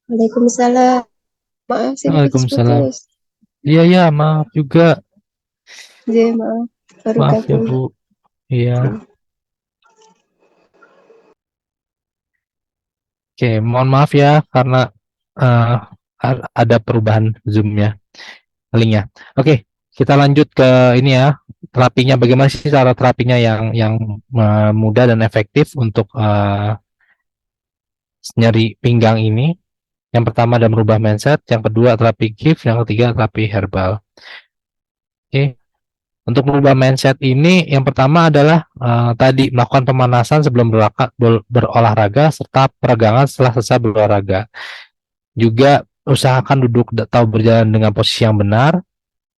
Waalaikumsalam. Maaf saya Waalaikumsalam. diputus-putus. Iya, iya, maaf juga. Iya, maaf. Baru Maaf ya, gabung. Bu. Iya. Oke, mohon maaf ya karena eh, ada perubahan Zoom-nya, linknya. Oke, kita lanjut ke ini ya, terapinya. Bagaimana sih cara terapinya yang mudah dan efektif untuk nyeri pinggang ini? Yang pertama ada merubah mindset, yang kedua terapi gift, yang ketiga terapi herbal. Oke, untuk merubah mindset ini, yang pertama adalah tadi melakukan pemanasan sebelum berolahraga serta peregangan setelah selesai berolahraga. Juga usahakan duduk atau berjalan dengan posisi yang benar,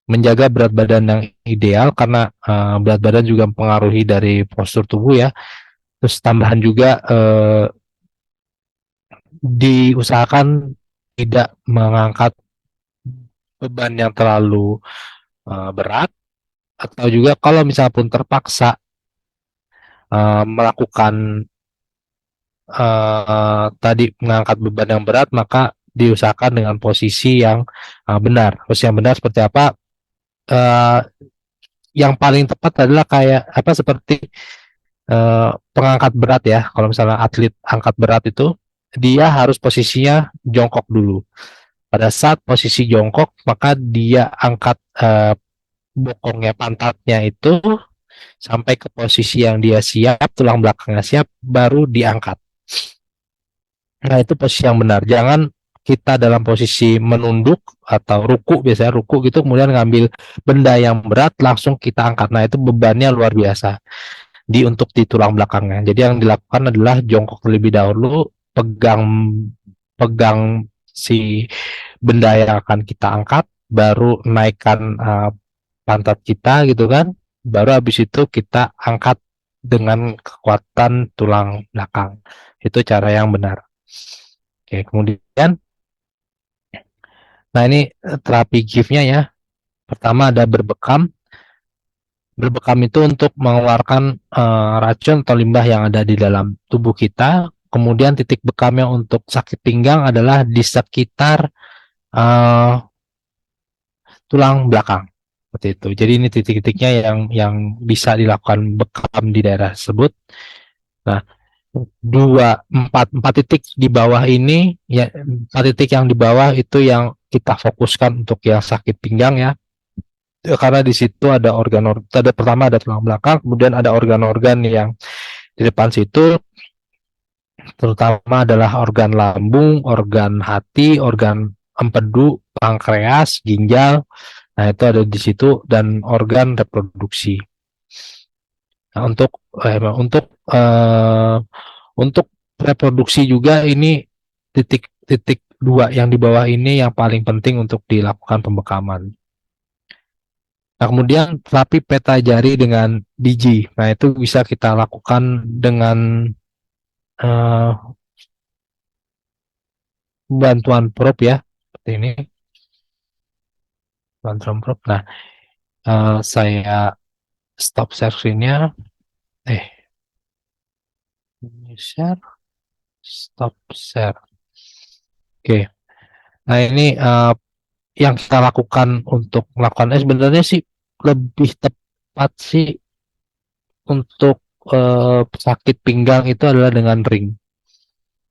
menjaga berat badan yang ideal karena berat badan juga mempengaruhi dari postur tubuh ya. Terus tambahan juga diusahakan tidak mengangkat beban yang terlalu berat, atau juga kalau misalnya pun terpaksa melakukan tadi mengangkat beban yang berat, maka diusahakan dengan posisi yang benar. Posisi yang benar seperti apa? Uh, yang paling tepat adalah kayak apa, seperti pengangkat berat ya. Kalau misalnya atlet angkat berat itu, dia harus posisinya jongkok dulu. Pada saat posisi jongkok, maka dia angkat bokongnya, pantatnya itu sampai ke posisi yang dia siap, tulang belakangnya siap, baru diangkat. Nah, itu posisi yang benar. Jangan kita dalam posisi menunduk atau ruku, biasanya ruku gitu, kemudian ngambil benda yang berat langsung kita angkat. Nah, itu bebannya luar biasa untuk di tulang belakangnya. Jadi yang dilakukan adalah jongkok terlebih dahulu, pegang pegang si benda yang akan kita angkat, baru naikkan pantat kita gitu kan. Baru habis itu kita angkat dengan kekuatan tulang belakang. Itu cara yang benar. Oke, kemudian, nah ini terapi giftnya ya. Pertama ada berbekam. Berbekam itu untuk mengeluarkan racun atau limbah yang ada di dalam tubuh kita. Kemudian titik bekamnya untuk sakit pinggang adalah di sekitar uh, tulang belakang. Seperti itu. Jadi ini titik-titiknya yang bisa dilakukan bekam di daerah tersebut. Nah, empat titik di bawah ini ya, empat titik yang di bawah itu yang kita fokuskan untuk yang sakit pinggang ya. Karena di situ ada ada, pertama ada tulang belakang, kemudian ada organ-organ yang di depan situ, terutama adalah organ lambung, organ hati, organ empedu, pankreas, ginjal. Nah, itu ada di situ, dan organ reproduksi. Nah, untuk reproduksi juga ini titik-titik dua yang di bawah ini yang paling penting untuk dilakukan pembekaman. Nah, kemudian terapi peta jari dengan biji. Nah, itu bisa kita lakukan dengan uh, bantuan probe ya, seperti ini, bantuan probe. Nah, saya stop share-nya, eh, share, stop share. Oke, nah ini yang kita lakukan untuk melakukan, sebenarnya sih lebih tepat sih untuk sakit pinggang itu adalah dengan ring.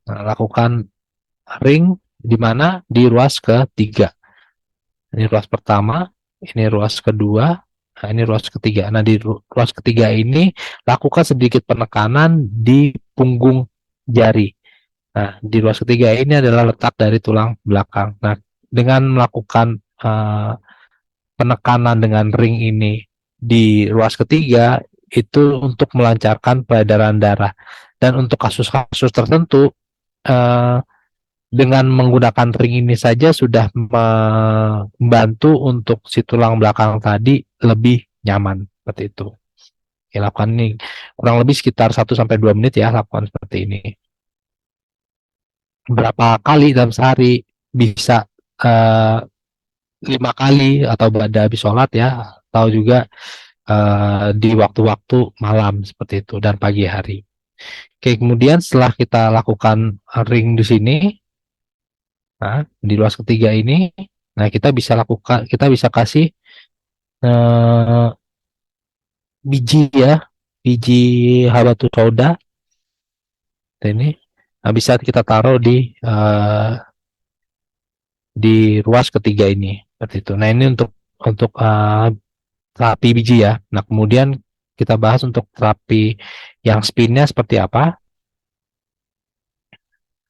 Nah, lakukan ring di mana? Di ruas ketiga. Ini ruas pertama, ini ruas kedua, nah ini ruas ketiga. Nah, di ruas ketiga ini lakukan sedikit penekanan di punggung jari. Nah, di ruas ketiga ini adalah letak dari tulang belakang. Nah, dengan melakukan penekanan dengan ring ini di ruas ketiga, itu untuk melancarkan peredaran darah. Dan untuk kasus-kasus tertentu, uh, dengan menggunakan ring ini saja sudah membantu untuk si tulang belakang tadi lebih nyaman, seperti itu. Ya, lakukan ini kurang lebih sekitar 1 sampai 2 menit ya, lakukan seperti ini. Berapa kali dalam sehari? Bisa 5 kali atau pada habis sholat ya, atau juga di waktu-waktu malam seperti itu, dan pagi hari. Oke, kemudian setelah kita lakukan ring di sini, Nah, di ruas ketiga ini, nah kita bisa kasih eh, biji ya, biji habatus sauda ini. Nah, bisa kita taruh di ruas ketiga ini seperti itu. Nah, ini untuk terapi biji ya. Nah, kemudian kita bahas untuk terapi yang spinnya seperti apa.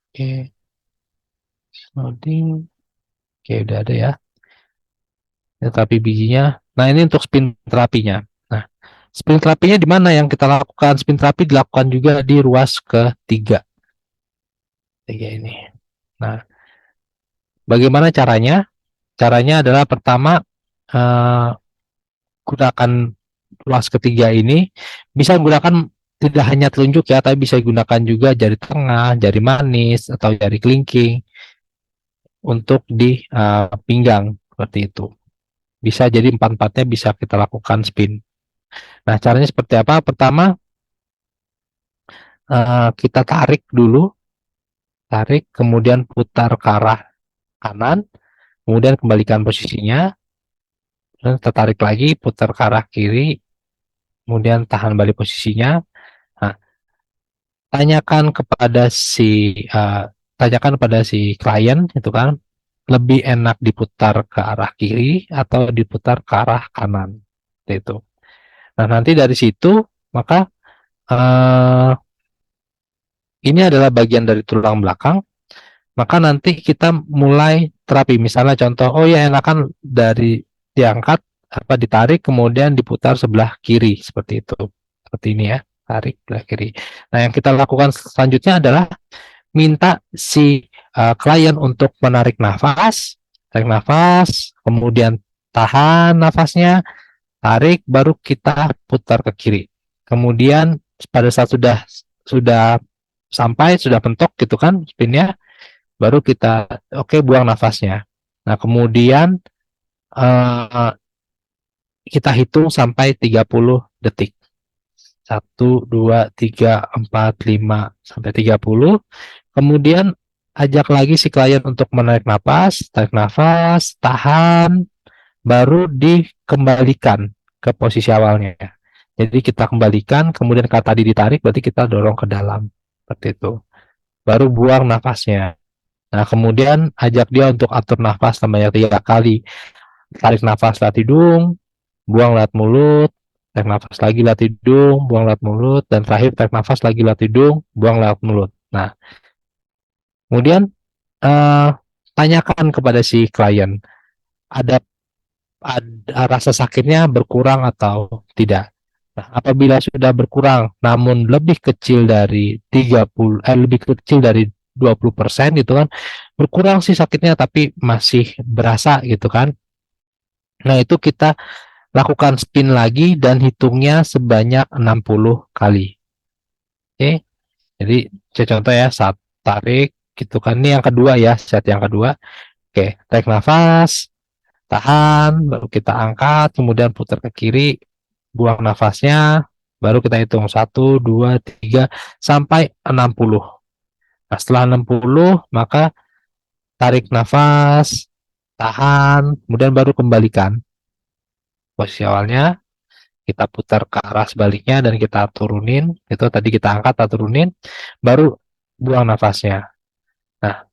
Oke, loading. Oke, udah ada ya. Ini terapi bijinya. Nah, ini untuk spin terapinya. Nah, spin terapinya di mana yang kita lakukan? Spin terapi dilakukan juga di ruas ketiga. Tiga ini. Nah, bagaimana caranya? Caranya adalah pertama, eh, gunakan ruas ketiga ini, bisa gunakan tidak hanya telunjuk ya, tapi bisa digunakan juga jari tengah, jari manis, atau jari kelingking untuk di pinggang seperti itu. Bisa jadi empat-empatnya bisa kita lakukan spin. Nah, caranya seperti apa? Pertama, kita tarik dulu, tarik, kemudian putar ke arah kanan, kemudian kembalikan posisinya, dan tertarik lagi, putar ke arah kiri, kemudian tahan balik posisinya. Nah, tanyakan kepada si klien itu kan, lebih enak diputar ke arah kiri atau diputar ke arah kanan, itu. Nah, nanti dari situ maka eh, ini adalah bagian dari tulang belakang. Maka nanti kita mulai terapi. Misalnya contoh, oh ya enakan dari diangkat apa ditarik kemudian diputar sebelah kiri seperti itu. Seperti ini ya, tarik sebelah kiri. Nah, yang kita lakukan selanjutnya adalah minta si klien untuk menarik nafas, tarik nafas, kemudian tahan nafasnya, tarik, baru kita putar ke kiri. Kemudian pada saat sudah sampai, sudah mentok gitu kan spinnya, baru kita buang nafasnya. Nah, kemudian uh, kita hitung sampai 30 detik. 1, 2, 3, 4, 5 sampai 30. Kemudian ajak lagi si klien untuk menarik nafas, tarik nafas, tahan, baru dikembalikan ke posisi awalnya. Jadi kita kembalikan, kemudian kalau tadi ditarik berarti kita dorong ke dalam. Seperti itu. Baru buang nafasnya. Nah, kemudian ajak dia untuk atur nafas sebanyak 3 kali. Tarik nafas lewat hidung, buang lewat mulut, tarik nafas lagi lewat hidung, buang lewat mulut, dan terakhir tarik nafas lagi lewat hidung, buang lewat mulut. Nah, kemudian eh, tanyakan kepada si klien, ada, ada rasa sakitnya berkurang atau tidak. Nah, apabila sudah berkurang, namun lebih kecil dari 20% gitu kan, berkurang sih sakitnya tapi masih berasa gitu kan. Nah, itu kita lakukan spin lagi dan hitungnya sebanyak 60 kali. Oke. Jadi saya contoh ya, saat tarik gitu kan. Ini yang kedua ya, set yang kedua. Oke, tarik nafas, tahan, baru kita angkat, kemudian putar ke kiri, buang nafasnya, baru kita hitung 1, 2, 3 sampai 60. Nah, setelah 60, maka tarik nafas, tahan, kemudian baru kembalikan posisi awalnya, kita putar ke arah sebaliknya dan kita turunin, itu tadi kita angkat, kita turunin, baru buang nafasnya. Nah,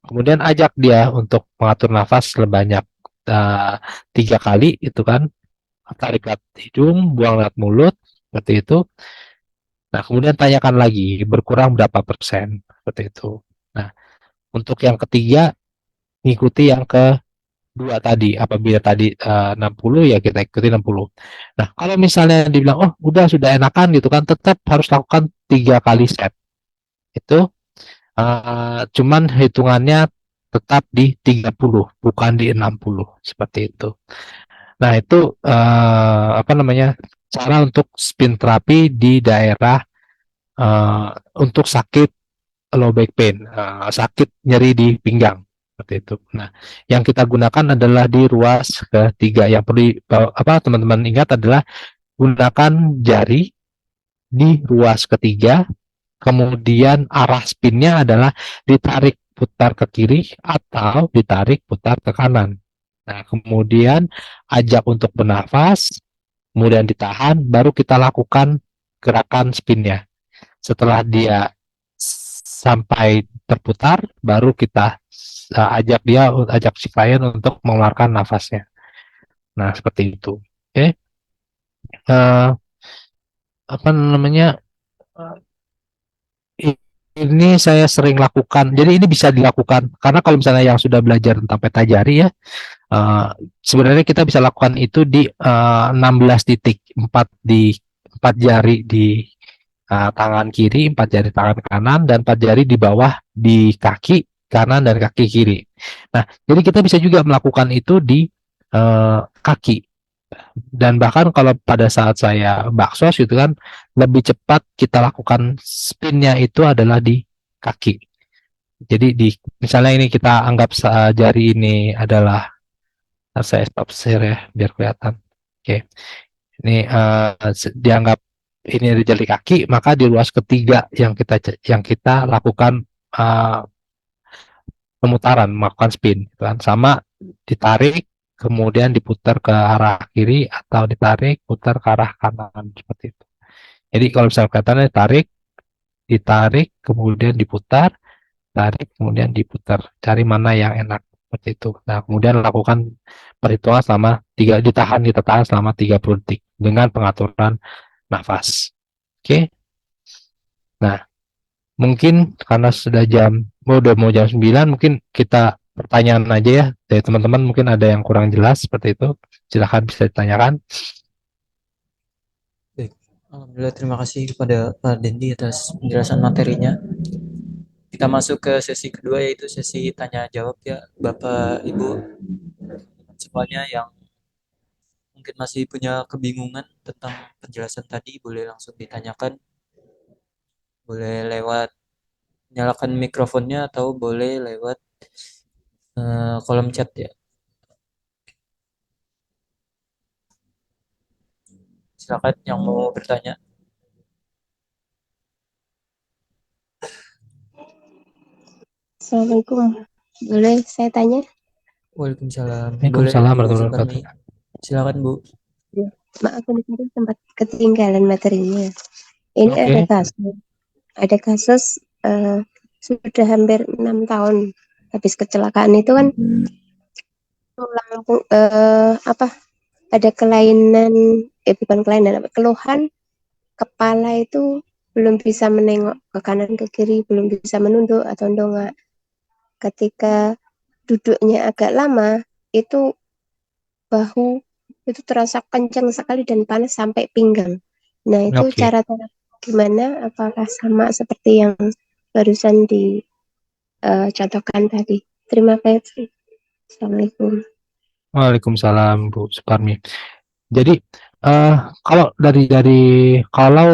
kemudian ajak dia untuk mengatur nafas sebanyak 3 kali, itu kan, tarik lewat hidung, buang lewat mulut, seperti itu. Nah, kemudian tanyakan lagi, berkurang berapa persen, seperti itu. Nah, untuk yang ketiga, ngikuti yang kedua tadi. Apabila tadi 60, ya kita ikuti 60. Nah, kalau misalnya dibilang, oh udah sudah enakan gitu kan, tetap harus lakukan 3 kali set. Itu cuman hitungannya tetap di 30, bukan di 60, seperti itu. Nah, itu apa namanya, cara untuk spin terapi di daerah untuk sakit low back pain, sakit nyeri di pinggang seperti itu. Nah, yang kita gunakan adalah di ruas ketiga. Yang perlu teman-teman ingat adalah gunakan jari di ruas ketiga, kemudian arah spinnya adalah ditarik putar ke kiri atau ditarik putar ke kanan. Nah, kemudian ajak untuk bernafas, kemudian ditahan, baru kita lakukan gerakan spinnya. Setelah dia sampai terputar, baru kita ajak si klien untuk mengeluarkan nafasnya. Nah, seperti itu. Oke. Uh, apa namanya? Ini saya sering lakukan. Jadi ini bisa dilakukan karena kalau misalnya yang sudah belajar tentang peta jari ya, uh, sebenarnya kita bisa lakukan itu di 16 titik, 4 di 4 jari di tangan kiri, 4 jari tangan kanan, dan 4 jari di bawah di kaki kanan dan kaki kiri. Nah, jadi kita bisa juga melakukan itu di kaki. Dan bahkan kalau pada saat saya baksos gitu kan, lebih cepat kita lakukan spinnya itu adalah di kaki. Jadi di misalnya ini kita anggap jari ini adalah, saya stop share ya biar kelihatan. Oke, ini dianggap ini dari jari kaki, maka di ruas ketiga yang kita lakukan pemutaran, melakukan spin, gitu kan. Sama ditarik, kemudian diputar ke arah kiri atau ditarik, putar ke arah kanan seperti itu. Jadi kalau misalnya kelihatannya ditarik, kemudian diputar, tarik, kemudian diputar. Cari mana yang enak seperti itu. Nah, kemudian lakukan perhitungan selama kita tahan selama 30 detik dengan pengaturan nafas. Oke. Nah, mungkin karena udah mau jam 9, mungkin kita pertanyaan aja ya dari teman-teman, mungkin ada yang kurang jelas seperti itu. Silahkan bisa ditanyakan. Baik, alhamdulillah terima kasih kepada Pak Dendi atas penjelasan materinya. Kita masuk ke sesi kedua yaitu sesi tanya jawab ya Bapak Ibu semuanya yang mungkin masih punya kebingungan tentang penjelasan tadi boleh langsung ditanyakan. Boleh lewat nyalakan mikrofonnya atau boleh lewat kolom chat ya. Silakan yang mau bertanya. Assalamualaikum. Boleh saya tanya? Waalaikumsalam. Boleh Waalaikumsalam Bu warahmatullahi Suparmi. wabarakatuh. Silakan Bu. Ya. Maaf, ini tadi sempat ketinggalan materinya. Ini Oke. ada kasus sudah hampir 6 tahun habis kecelakaan itu kan tulang ada kelainan, bukan kelainan, keluhan kepala itu belum bisa menengok ke kanan ke kiri, belum bisa menunduk atau dongak. Ketika duduknya agak lama, itu bahu itu terasa kencang sekali dan panas sampai pinggang. Nah, itu Oke. cara gimana? Apakah sama seperti yang barusan dicontohkan tadi? Terima kasih. Assalamualaikum. Waalaikumsalam Bu Suparmi. Jadi kalau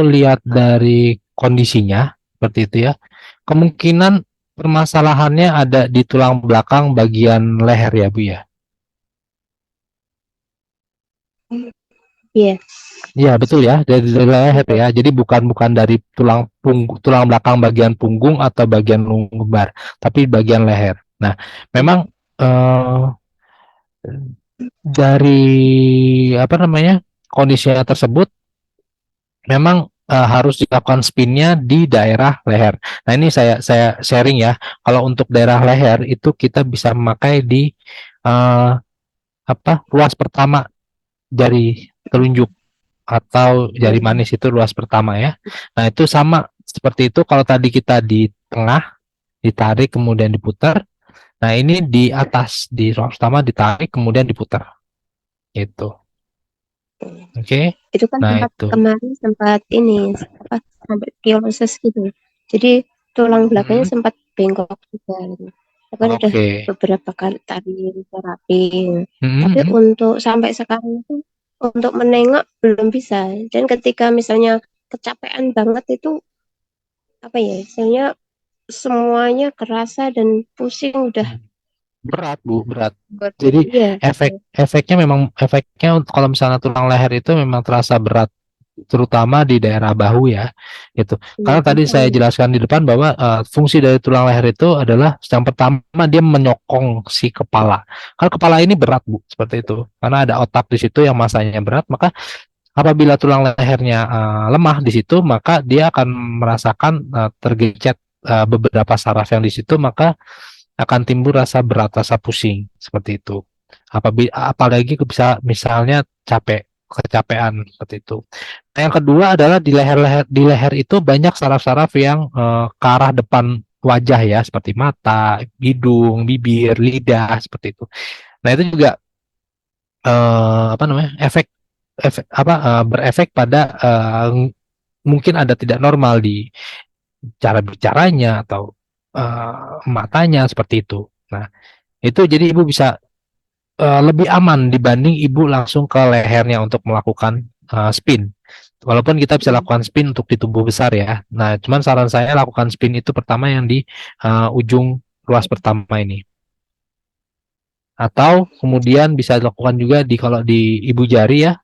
lihat dari kondisinya seperti itu ya, kemungkinan permasalahannya ada di tulang belakang bagian leher ya Bu ya. Iya. Iya betul ya, dari leher ya. Jadi bukan dari tulang belakang bagian punggung atau bagian lumbar, tapi bagian leher. Nah, memang eh, dari apa namanya kondisinya tersebut memang harus dilakukan spinnya di daerah leher. Nah ini saya sharing ya. Kalau untuk daerah leher itu kita bisa memakai di uh, ruas pertama jari telunjuk atau jari manis, itu ruas pertama ya. Nah itu sama seperti itu. Kalau tadi kita di tengah ditarik kemudian diputar. Nah ini di atas di ruas pertama ditarik kemudian diputar. Itu. Oke. Itu kan Nah sempat itu. kemarin sampai kilosis gitu. Jadi tulang belakangnya sempat bengkok juga gitu. Tapi udah Oke. beberapa kali terapi. Tapi Hmm. untuk sampai sekarang itu untuk menengok belum bisa. Dan ketika misalnya kecapean banget itu misalnya semuanya kerasa dan pusing udah Berat Bu, berat. buat Jadi iya. efeknya kalau misalnya tulang leher itu memang terasa berat terutama di daerah bahu ya, itu. Karena tadi saya Iya. jelaskan di depan bahwa fungsi dari tulang leher itu adalah yang pertama dia menyokong si kepala. Karena kepala ini berat Bu, seperti itu. Karena ada otak di situ yang masanya berat, maka apabila tulang lehernya lemah di situ, maka dia akan merasakan tergencet beberapa saraf yang di situ, maka akan timbul rasa berat, rasa pusing seperti itu. Apalagi bisa misalnya kecapean seperti itu. Nah, yang kedua adalah di leher itu banyak saraf-saraf yang ke arah depan wajah ya, seperti mata, hidung, bibir, lidah seperti itu. Nah, itu juga apa namanya? Berefek pada mungkin ada tidak normal di cara bicaranya atau matanya seperti itu. Nah, itu jadi ibu bisa lebih aman dibanding ibu langsung ke lehernya untuk melakukan spin. Walaupun kita bisa lakukan spin untuk di tubuh besar ya. Nah, cuman saran saya lakukan spin itu pertama yang di ujung ruas pertama ini. Atau kemudian bisa dilakukan juga kalau di ibu jari ya.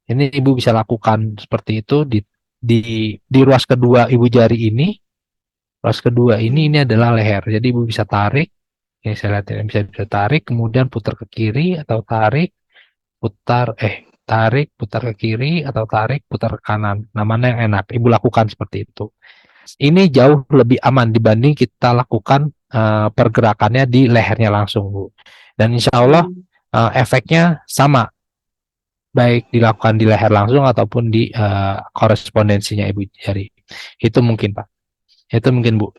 Ini ibu bisa lakukan seperti itu di ruas kedua ibu jari ini. Ruas kedua ini adalah leher. Jadi ibu bisa tarik. Ini saya lihat ya, bisa tarik, kemudian putar ke kiri atau tarik, putar ke kiri atau tarik, putar ke kanan. Nah, mana yang enak? Ibu lakukan seperti itu. Ini jauh lebih aman dibanding kita lakukan pergerakannya di lehernya langsung, Bu. Dan insya Allah efeknya sama, baik dilakukan di leher langsung ataupun di korespondensinya ibu jari. Itu mungkin Pak. Itu mungkin Bu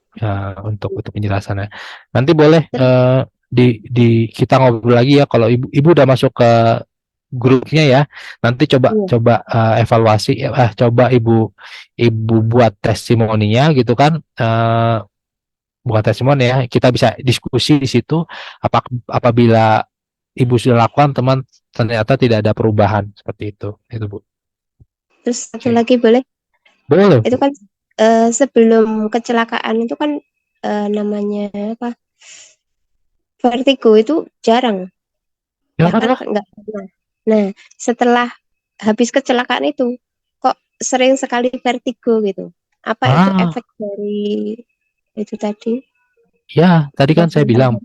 untuk penjelasannya. Nanti boleh di kita ngobrol lagi ya kalau ibu udah masuk ke grupnya ya. Nanti coba evaluasi coba ibu buat testimoninya gitu kan. Buat testimoni ya. Kita bisa diskusi di situ apabila ibu sudah lakukan teman ternyata tidak ada perubahan seperti itu. Itu Bu. Terus satu lagi boleh? Boleh. Itu kan sebelum kecelakaan itu kan namanya apa? Vertigo itu jarang. Bahkan enggak pernah. Nah, setelah habis kecelakaan itu kok sering sekali vertigo gitu. Apa itu efek dari itu tadi? Ya, tadi kan saya bilang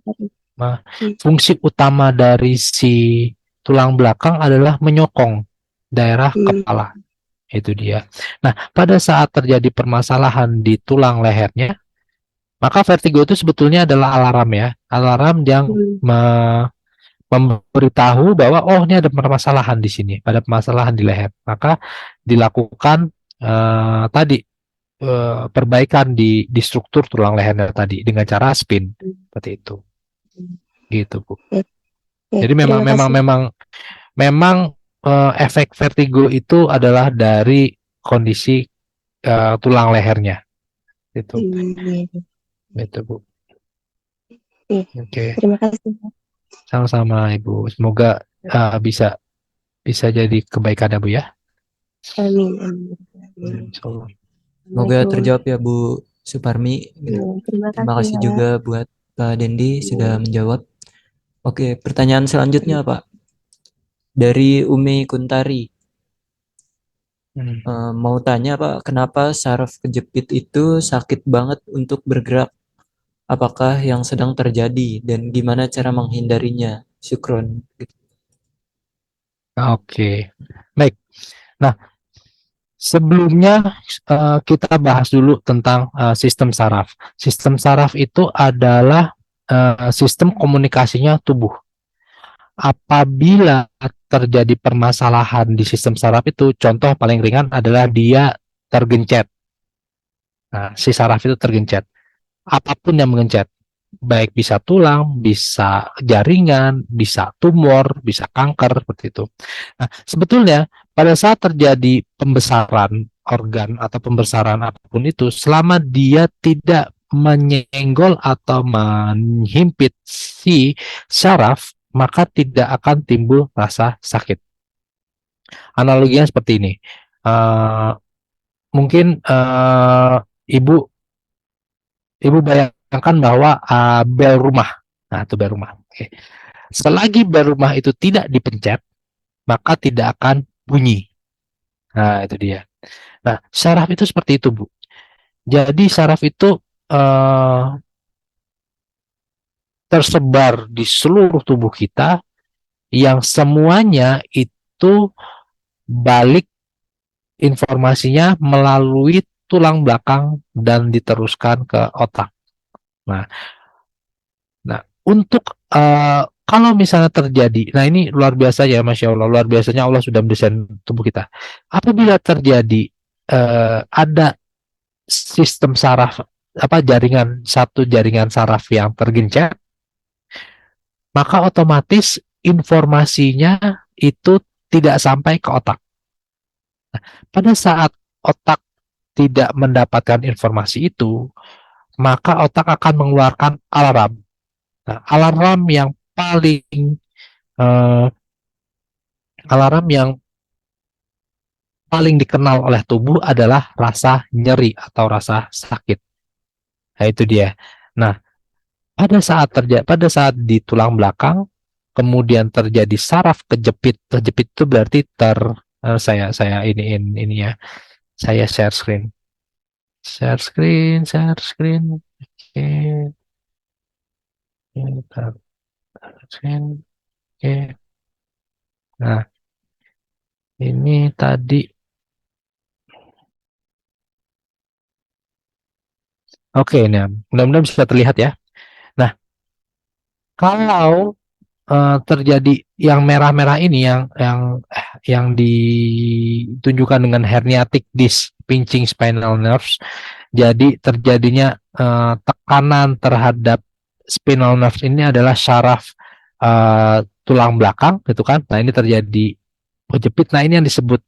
fungsi utama dari si tulang belakang adalah menyokong daerah kepala. Itu dia. Nah, pada saat terjadi permasalahan di tulang lehernya, maka vertigo itu sebetulnya adalah alarm ya. Alarm yang memberitahu bahwa ini ada permasalahan di sini, ada permasalahan di leher. Maka dilakukan tadi perbaikan di struktur tulang lehernya tadi dengan cara spin seperti itu. Gitu, Bu. Jadi memang efek vertigo itu adalah dari kondisi tulang lehernya. Itu. Itu, Bu. Oke. Terima kasih. Sama-sama Ibu. Semoga bisa jadi kebaikan ya Bu ya. Amin. Semoga terjawab ya Bu Suparmi. Terima kasih juga buat Pak Dendi sudah menjawab. Oke, pertanyaan selanjutnya Pak. Dari Umi Kuntari. Mau tanya Pak, kenapa saraf kejepit itu sakit banget untuk bergerak? Apakah yang sedang terjadi dan gimana cara menghindarinya? Syukron. Oke. Baik. Nah, sebelumnya kita bahas dulu tentang sistem saraf. Sistem saraf itu adalah sistem komunikasinya tubuh. Apabila terjadi permasalahan di sistem saraf itu, contoh paling ringan adalah dia tergencet. Nah, si saraf itu tergencet. Apapun yang mengencet, baik bisa tulang, bisa jaringan, bisa tumor, bisa kanker, seperti itu. Nah, sebetulnya pada saat terjadi pembesaran organ atau pembesaran apapun itu, selama dia tidak menyenggol atau menghimpit si saraf, maka tidak akan timbul rasa sakit. Analoginya seperti ini. Mungkin ibu bayangkan bahwa bel rumah. Nah, itu bel rumah. Oke. Selagi bel rumah itu tidak dipencet, maka tidak akan bunyi. Nah, itu dia. Nah, saraf itu seperti itu, Bu. Jadi saraf itu eh, tersebar di seluruh tubuh kita yang semuanya itu balik informasinya melalui tulang belakang dan diteruskan ke otak. Nah, nah untuk kalau misalnya terjadi, nah ini luar biasa ya, Masya Allah, luar biasanya Allah sudah mendesain tubuh kita. Apabila terjadi ada sistem saraf satu jaringan saraf yang tergencet, maka otomatis informasinya itu tidak sampai ke otak. Pada saat otak tidak mendapatkan informasi itu, maka otak akan mengeluarkan alarm. Nah, eh, alarm yang paling dikenal oleh tubuh adalah rasa nyeri atau rasa sakit. Nah, itu dia. Nah, pada saat di tulang belakang kemudian terjadi saraf kejepit. Kejepit itu berarti saya ini ya. Saya share screen. Share screen. Oke. Share screen. Oke. Nah, ini tadi. Oke, nah, mudah-mudahan bisa terlihat ya. Nah, kalau terjadi yang merah-merah ini yang ditunjukkan dengan herniatic disc pinching spinal nerves, jadi terjadinya tekanan terhadap spinal nerves ini adalah saraf tulang belakang gitu kan. Nah, ini terjadi kejepit. Nah, ini yang disebut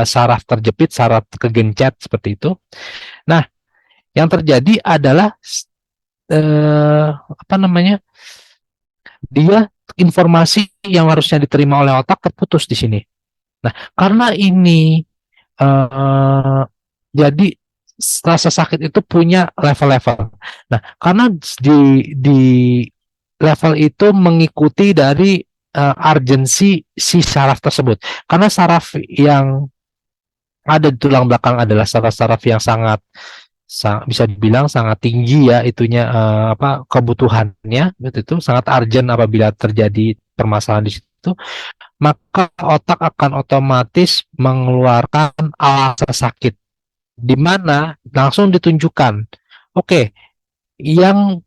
saraf terjepit, saraf kegencet seperti itu. Nah, yang terjadi adalah apa namanya? Dia informasi yang harusnya diterima oleh otak terputus di sini. Nah, karena ini jadi rasa sakit itu punya level-level. Nah, karena di level itu mengikuti dari urgensi si saraf tersebut. Karena saraf yang ada di tulang belakang adalah saraf-saraf yang bisa dibilang sangat tinggi ya itunya kebutuhannya itu sangat urgent apabila terjadi permasalahan di situ, maka otak akan otomatis mengeluarkan alarm sakit di mana langsung ditunjukkan oke, yang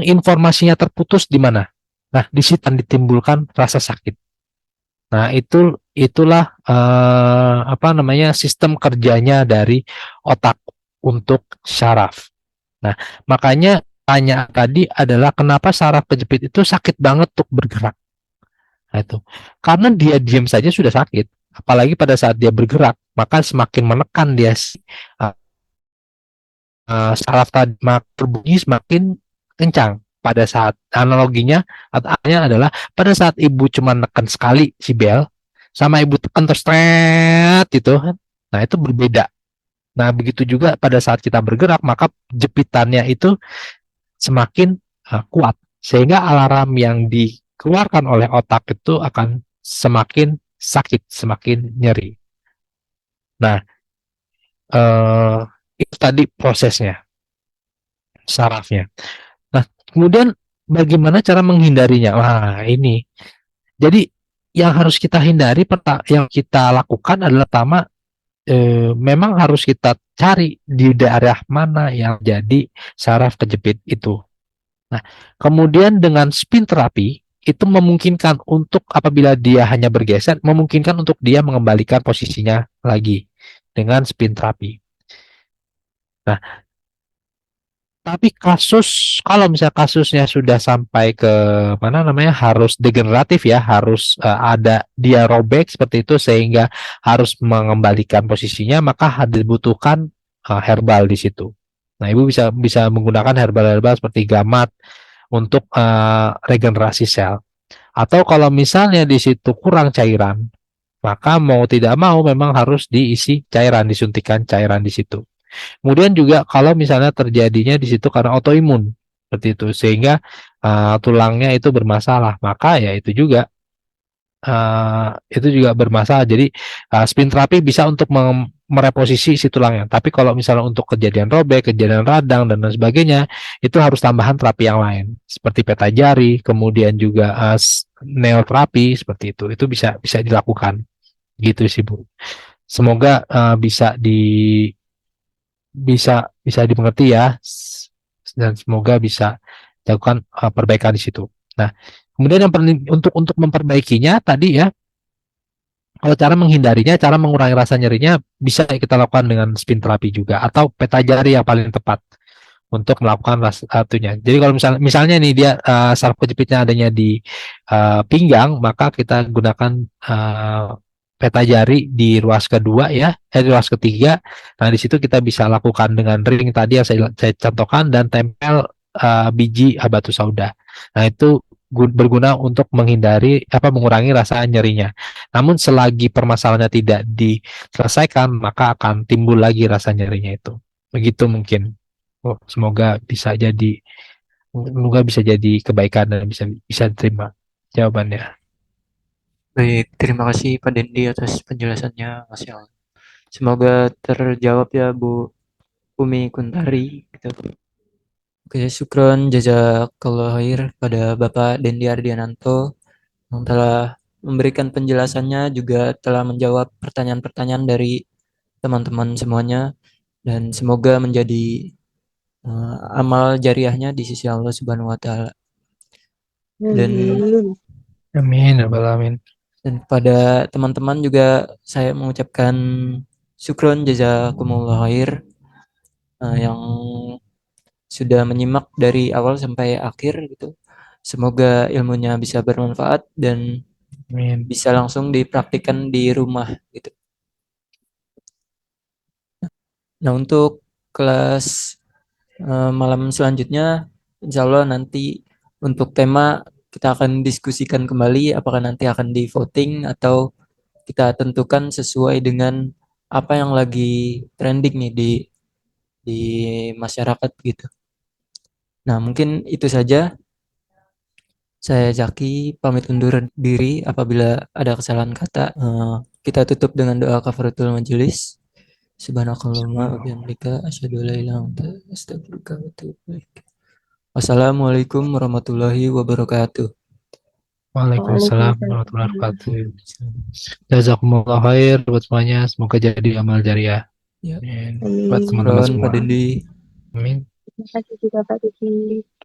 informasinya terputus di mana. Nah, di situ ditimbulkan rasa sakit. Nah, itulah apa namanya sistem kerjanya dari otak untuk saraf. Nah, makanya tanya tadi adalah kenapa saraf kejepit itu sakit banget untuk bergerak. Nah, itu. Karena dia diam saja sudah sakit. Apalagi pada saat dia bergerak, maka semakin menekan dia uh, saraf tadi berbunyi semakin kencang. Pada saat analoginya adalah pada saat ibu cuma nekan sekali si bel sama ibu tekan terus itu kan. Nah, itu berbeda. Nah, begitu juga pada saat kita bergerak, maka jepitannya itu semakin kuat. Sehingga alarm yang dikeluarkan oleh otak itu akan semakin sakit, semakin nyeri. Nah, itu tadi prosesnya, sarafnya. Nah, kemudian bagaimana cara menghindarinya? Wah, ini. Jadi, yang harus kita hindari, yang kita lakukan adalah pertama, memang harus kita cari di daerah mana yang jadi saraf kejepit itu. Nah, kemudian dengan spin terapi itu memungkinkan untuk apabila dia hanya bergeser, memungkinkan untuk dia mengembalikan posisinya lagi dengan spin terapi. Nah, tapi kalau misalnya kasusnya sudah sampai ke mana namanya harus degeneratif ya, harus ada dia robek seperti itu sehingga harus mengembalikan posisinya, maka dibutuhkan herbal di situ. Nah, ibu bisa menggunakan herbal-herbal seperti gamat untuk regenerasi sel. Atau kalau misalnya di situ kurang cairan, maka mau tidak mau memang harus diisi cairan, disuntikan cairan di situ. Kemudian juga kalau misalnya terjadinya di situ karena autoimun seperti itu sehingga tulangnya itu bermasalah, maka ya itu juga itu juga bermasalah. Jadi spin terapi bisa untuk mereposisi si tulangnya. Tapi kalau misalnya untuk kejadian robek, kejadian radang dan lain sebagainya, itu harus tambahan terapi yang lain seperti peta jari, kemudian juga neoterapi seperti itu. Itu bisa bisa dilakukan gitu sih Bu. Semoga bisa dimengerti ya, dan semoga bisa dilakukan perbaikan di situ. Nah, kemudian yang penting untuk memperbaikinya tadi ya, kalau cara menghindarinya, cara mengurangi rasa nyerinya bisa kita lakukan dengan spin terapi juga atau peta jari yang paling tepat untuk melakukan satunya. Jadi kalau misalnya nih dia saraf kejepitnya adanya di pinggang, maka kita gunakan peta jari di ruas kedua ya, di ruas ketiga. Nah di situ kita bisa lakukan dengan ring tadi yang saya contohkan dan tempel biji habatus sauda. Nah itu berguna untuk mengurangi rasa nyerinya. Namun selagi permasalahannya tidak diselesaikan, maka akan timbul lagi rasa nyerinya itu. Begitu mungkin. Oh, semoga bisa jadi kebaikan dan bisa bisa diterima jawabannya. Baik, terima kasih Pak Dendi atas penjelasannya, Masya Allah. Semoga terjawab ya Bu Umi Kuntari. Gitu. Oke, syukron jazakallah khair pada Bapak Dendi Ardiananto yang telah memberikan penjelasannya, juga telah menjawab pertanyaan-pertanyaan dari teman-teman semuanya, dan semoga menjadi amal jariahnya di sisi Allah Subhanahu wa taala. Dan Amin, amin. Dan pada teman-teman juga saya mengucapkan syukron jazakumullah khair yang sudah menyimak dari awal sampai akhir gitu. Semoga ilmunya bisa bermanfaat dan Amin. bisa langsung dipraktikkan di rumah gitu. Nah, untuk kelas malam selanjutnya insya Allah nanti untuk tema kita akan diskusikan kembali apakah nanti akan di voting atau kita tentukan sesuai dengan apa yang lagi trending nih di masyarakat gitu. Nah, mungkin itu saja. Saya Zaki pamit undur diri apabila ada kesalahan kata. Kita tutup dengan doa kafaratul majelis. Subhanakallahumma wa bihamdika asyhadu an la ilaha illa anta astaghfiruka wa atubu ilaik. Wassalamualaikum warahmatullahi wabarakatuh. Waalaikumsalam warahmatullahi wabarakatuh. Jazakumullah khair buat semuanya. Semoga jadi amal jariah. Ya. Amin. Buat teman-teman Ron, Pak semua. Dendi. Amin. Terima kasih juga Pak Diki.